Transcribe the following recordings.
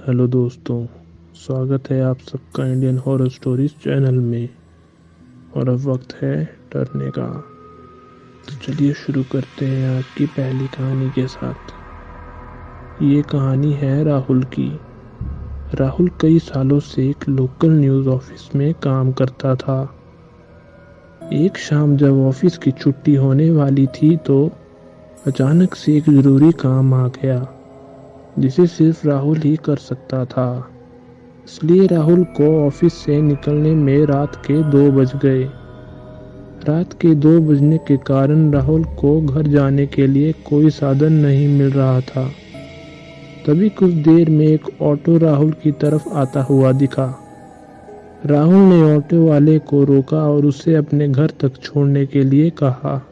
Hello दोस्तों, स्वागत है आप सबका इंडियन हॉरर स्टोरीज चैनल में। और अब वक्त है डरने का। तो चलिए शुरू करते हैं आज की पहली कहानी के साथ। ये कहानी है राहुल की। राहुल कई सालों से एक लोकल न्यूज़ ऑफिस में काम करता था। एक शाम जब ऑफिस की छुट्टी होने वाली थी तो अचानक से एक ज़रूरी काम आ गया जिसे सिर्फ राहुल ही कर सकता था। इसलिए राहुल को ऑफिस से निकलने में रात के 2 बज गए। रात के 2 बजने के कारण राहुल को घर जाने के लिए कोई साधन नहीं मिल रहा था। तभी कुछ देर में एक ऑटो राहुल की तरफ आता हुआ दिखा। राहुल ने ऑटो वाले को रोका और उसे अपने घर तक छोड़ने के लिए कहा।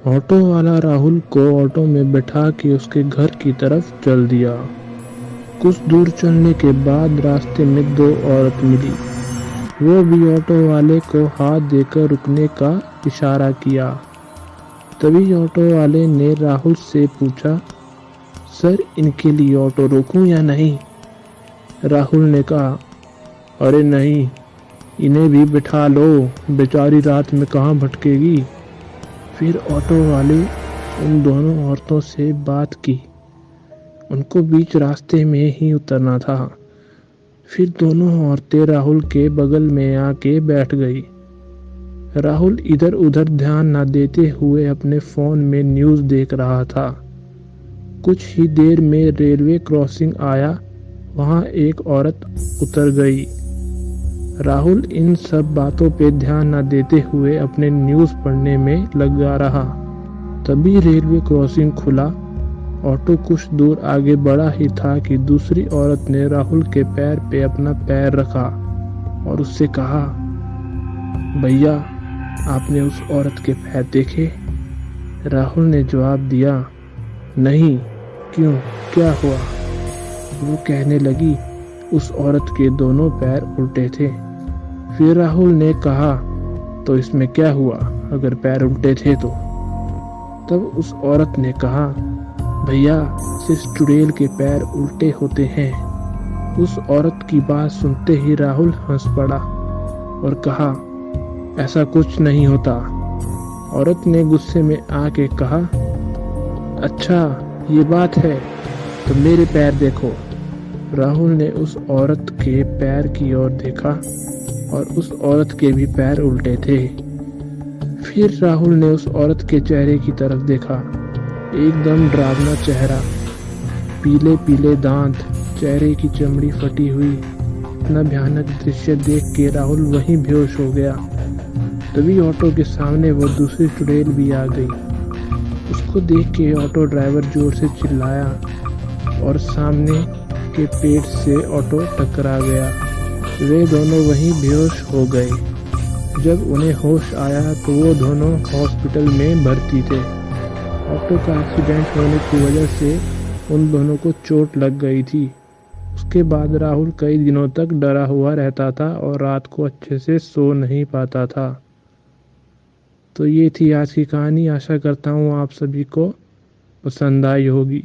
ऑटो वाला राहुल को ऑटो में बैठा के उसके घर की तरफ चल दिया। कुछ दूर चलने के बाद रास्ते में 2 औरत मिली। वो भी ऑटो वाले को हाथ देकर रुकने का इशारा किया। तभी ऑटो वाले ने राहुल से पूछा, सर इनके लिए ऑटो रोकूं या नहीं? राहुल ने कहा, अरे नहीं, इन्हें भी बिठा लो, बेचारी रात में कहाँ भटकेगी। फिर ऑटो वाले उन दोनों औरतों से बात की। उनको बीच रास्ते में ही उतरना था। फिर दोनों औरतें राहुल के बगल में आके बैठ गई। राहुल इधर उधर ध्यान न देते हुए अपने फोन में न्यूज़ देख रहा था। कुछ ही देर में रेलवे क्रॉसिंग आया, वहां एक औरत उतर गई। राहुल इन सब बातों पे ध्यान न देते हुए अपने न्यूज़ पढ़ने में लगा रहा। तभी रेलवे क्रॉसिंग खुला। ऑटो कुछ दूर आगे बढ़ा ही था कि दूसरी औरत ने राहुल के पैर पे अपना पैर रखा और उससे कहा, भैया आपने उस औरत के पैर देखे? राहुल ने जवाब दिया, नहीं, क्यों, क्या हुआ? वो कहने लगी, उस औरत के दोनों पैर उल्टे थे। फिर राहुल ने कहा, तो इसमें क्या हुआ अगर पैर उल्टे थे तो? तब उस औरत ने कहा, भैया सिर्फ चुड़ैल के पैर उल्टे होते हैं। उस औरत की बात सुनते ही राहुल हंस पड़ा और कहा, ऐसा कुछ नहीं होता। औरत ने गुस्से में आके कहा, अच्छा ये बात है, तो मेरे पैर देखो। राहुल ने उस औरत के पैर की ओर देखा और उस औरत के भी पैर उल्टे थे। फिर राहुल ने उस औरत के चेहरे की तरफ देखा। एकदम डरावना चेहरा, पीले पीले दांत, चेहरे की चमड़ी फटी हुई। इतना भयानक दृश्य देख के राहुल वहीं बेहोश हो गया। तभी ऑटो के सामने वो दूसरी चुड़ैल भी आ गई। उसको देख के ऑटो ड्राइवर जोर से चिल्लाया और सामने के पेड़ से ऑटो टकरा गया। वे दोनों वहीं बेहोश हो गए। जब उन्हें होश आया तो वो दोनों हॉस्पिटल में भर्ती थे। ऑटो का एक्सीडेंट होने की वजह से उन दोनों को चोट लग गई थी। उसके बाद राहुल कई दिनों तक डरा हुआ रहता था और रात को अच्छे से सो नहीं पाता था। तो ये थी आज की कहानी। आशा करता हूँ आप सभी को पसंद आई होगी।